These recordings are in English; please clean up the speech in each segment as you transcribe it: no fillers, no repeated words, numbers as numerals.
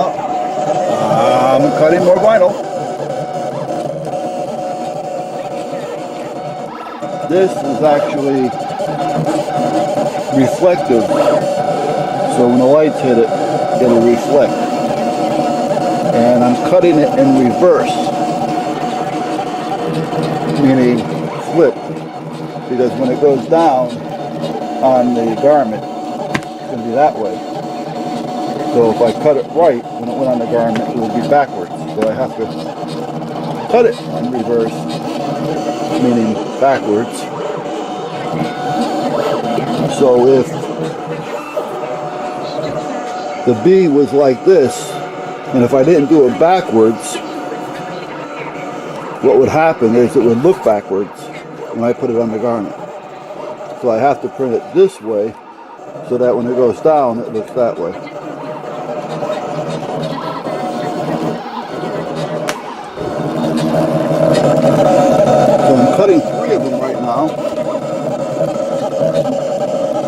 I'm cutting more vinyl. This is actually reflective, so when the lights hit it, it'll reflect. And I'm cutting it in reverse, meaning flip, because when it goes down on the garment, it's going to be that way. So if I cut it right, when it went on the garment, it would be backwards. So I have to cut it in reverse, meaning backwards. So if the B was like this, and if I didn't do it backwards, what would happen is it would look backwards when I put it on the garment. So I have to print it this way so that when it goes down, it looks that way. So I'm cutting 3 of them right now.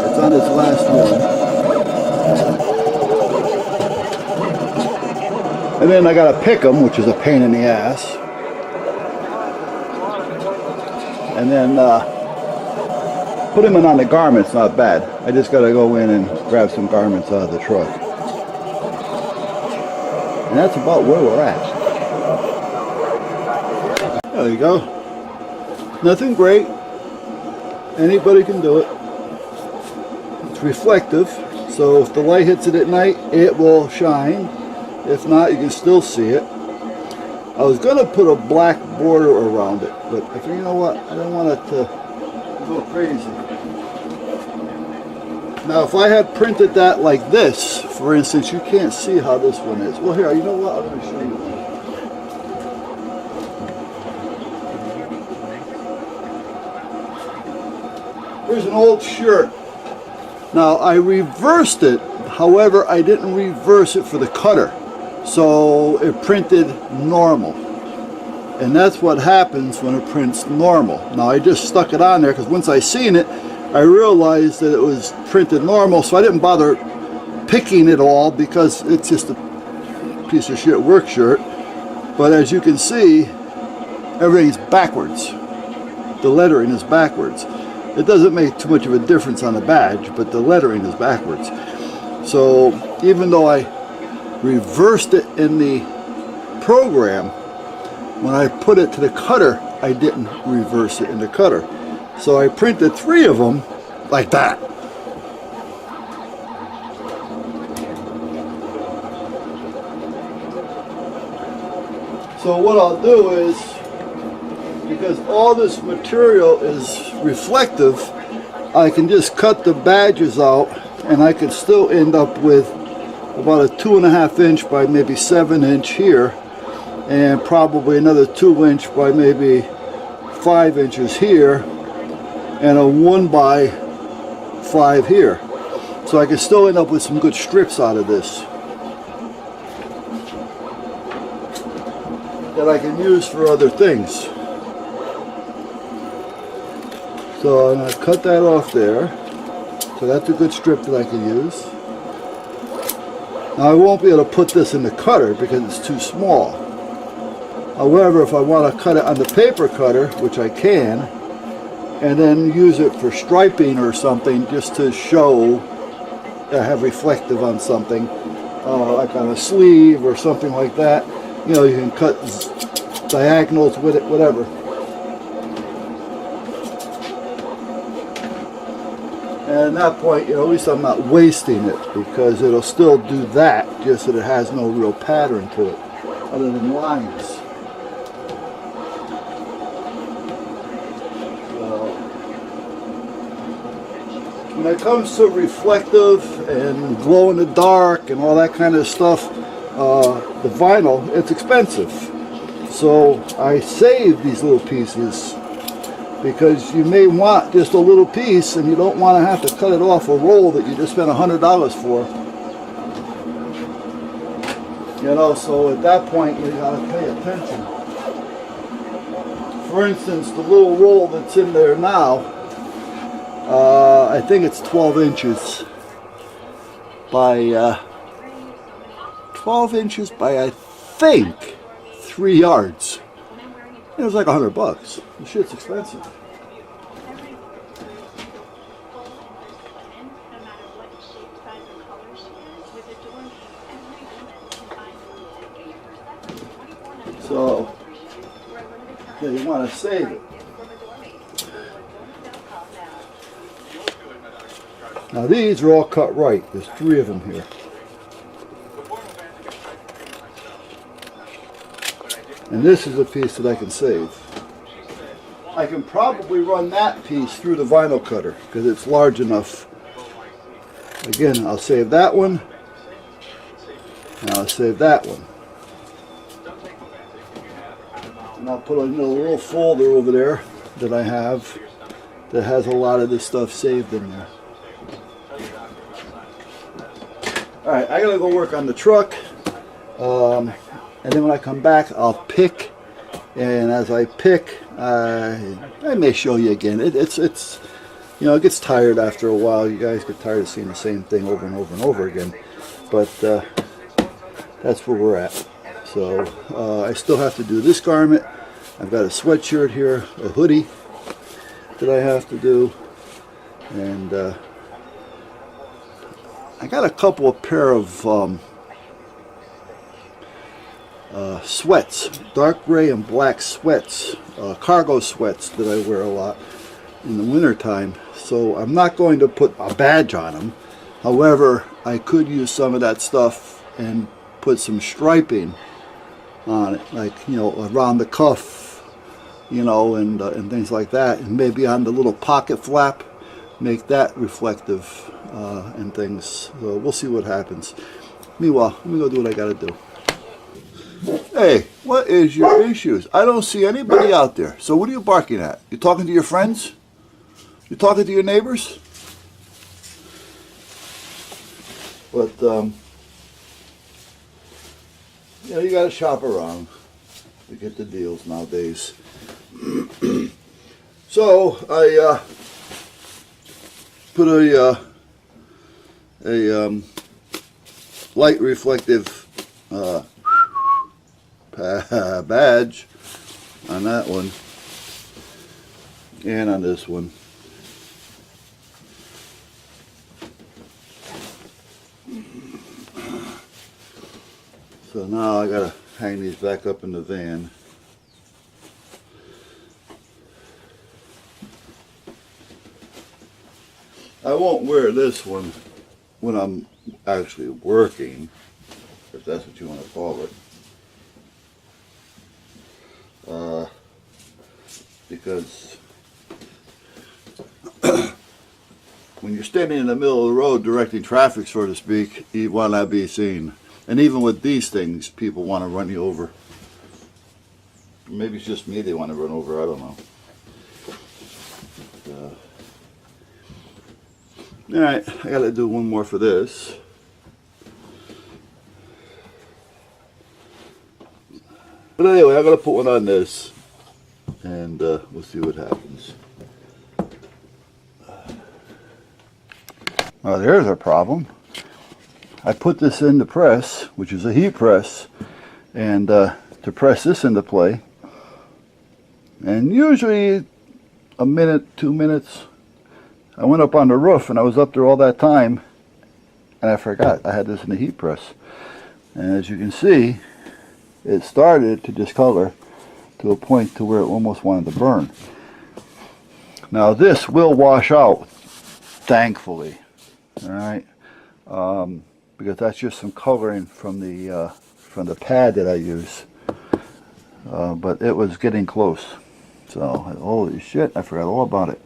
It's on its last one. And then I gotta pick them, which is a pain in the ass. And then put them in on the garments, not bad. I just gotta go in and grab some garments out of the truck. And that's about where we're at. There you go. Nothing great. Anybody can do it. It's reflective, so if the light hits it at night, it will shine. If not, you can still see it. I was going to put a black border around it, but I think, you know what, I don't want it to go crazy. Now, if I had printed that like this, for instance, you can't see how this one is. Well, here, you know what, I'm going to show you. Here's an old shirt. Now, I reversed it, however, I didn't reverse it for the cutter. So it printed normal. And that's what happens when it prints normal. Now I just stuck it on there because once I seen it, I realized that it was printed normal, so I didn't bother picking it all because it's just a piece of shit work shirt. But as you can see, everything's backwards. The lettering is backwards. It doesn't make too much of a difference on the badge, but the lettering is backwards. So even though I reversed it in the program, when I put it to the cutter, I didn't reverse it in the cutter. So I printed 3 of them like that. So what I'll do is, because all this material is reflective, I can just cut the badges out and I could still end up with about a 2.5 inch by maybe 7 inch here, and probably another 2 inch by maybe 5 inches here, and a 1 by 5 here. So I can still end up with some good strips out of this that I can use for other things. So I'm going to cut that off there. So that's a good strip that I can use. Now I won't be able to put this in the cutter because it's too small. However, if I want to cut it on the paper cutter, which I can, and then use it for striping or something just to show I have reflective on something, like on a sleeve or something like that, you know, you can cut diagonals with it, whatever. And at that point, you know, at least I'm not wasting it because it'll still do that, just that it has no real pattern to it other than lines. So, when it comes to reflective and glow in the dark and all that kind of stuff, the vinyl, it's expensive. So I save these little pieces, because you may want just a little piece and you don't want to have to cut it off a roll that you just spent $100 for. You know, so at that point you got to pay attention. For instance, the little roll that's in there now, I think it's 12 inches by 12 inches by, I think, 3 yards. It was like $100. The shit's expensive. So, yeah, you want to save it. Now these are all cut right. There's 3 of them here. And this is a piece that I can save. I can probably run that piece through the vinyl cutter because it's large enough. Again, I'll save that one. And I'll save that one. And I'll put a little folder over there that I have that has a lot of this stuff saved in there. Alright, I gotta go work on the truck. And then when I come back, I'll pick. And as I pick, I may show you again. It's you know, it gets tired after a while. You guys get tired of seeing the same thing over and over and over again. But that's where we're at. So I still have to do this garment. I've got a sweatshirt here, a hoodie that I have to do. And I got a couple of pair of sweats, dark gray and black sweats, cargo sweats that I wear a lot in the winter time. So I'm not going to put a badge on them. However, I could use some of that stuff and put some striping on it, like, you know, around the cuff, you know, and things like that, and maybe on the little pocket flap, make that reflective and things. So we'll see what happens. Meanwhile, let me go do what I gotta do. Hey, what is your issues? I don't see anybody out there. So what are you barking at? You talking to your friends? You talking to your neighbors? But you know, you gotta shop around to get the deals nowadays. So I put a light reflective badge on that one and on this one. So now I gotta hang these back up in the van. I won't wear this one when I'm actually working, if that's what you want to call it. Because when you're standing in the middle of the road directing traffic, so to speak, you want to be seen. And even with these things, people want to run you over. Maybe it's just me they want to run over, I don't know. Alright, I gotta do one more for this. But anyway, I'm gonna put one on this, and we'll see what happens. Now there's a problem. I put this in the press, which is a heat press, and to press this into play, and usually a minute, 2 minutes. I went up on the roof and I was up there all that time and I forgot I had this in the heat press. And as you can see, it started to discolor to a point to where it almost wanted to burn. Now this will wash out, thankfully, alright, because that's just some coloring from the pad that I use. But it was getting close. So, holy shit, I forgot all about it.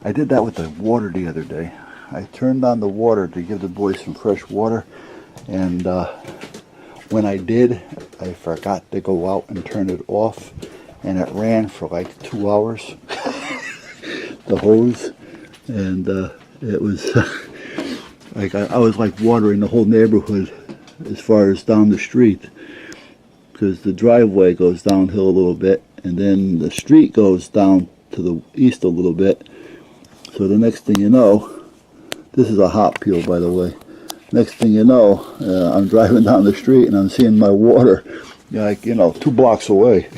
I did that with the water the other day. I turned on the water to give the boys some fresh water, and when I did, I forgot to go out and turn it off, and it ran for like 2 hours, the hose, and it was like I was like watering the whole neighborhood as far as down the street, because the driveway goes downhill a little bit, and then the street goes down to the east a little bit. So the next thing you know, this is a hot peel, by the way. Next thing you know, I'm driving down the street and I'm seeing my water, like, 2 blocks away.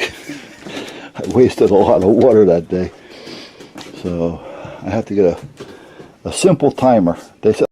I wasted a lot of water that day. So I have to get a simple timer. They said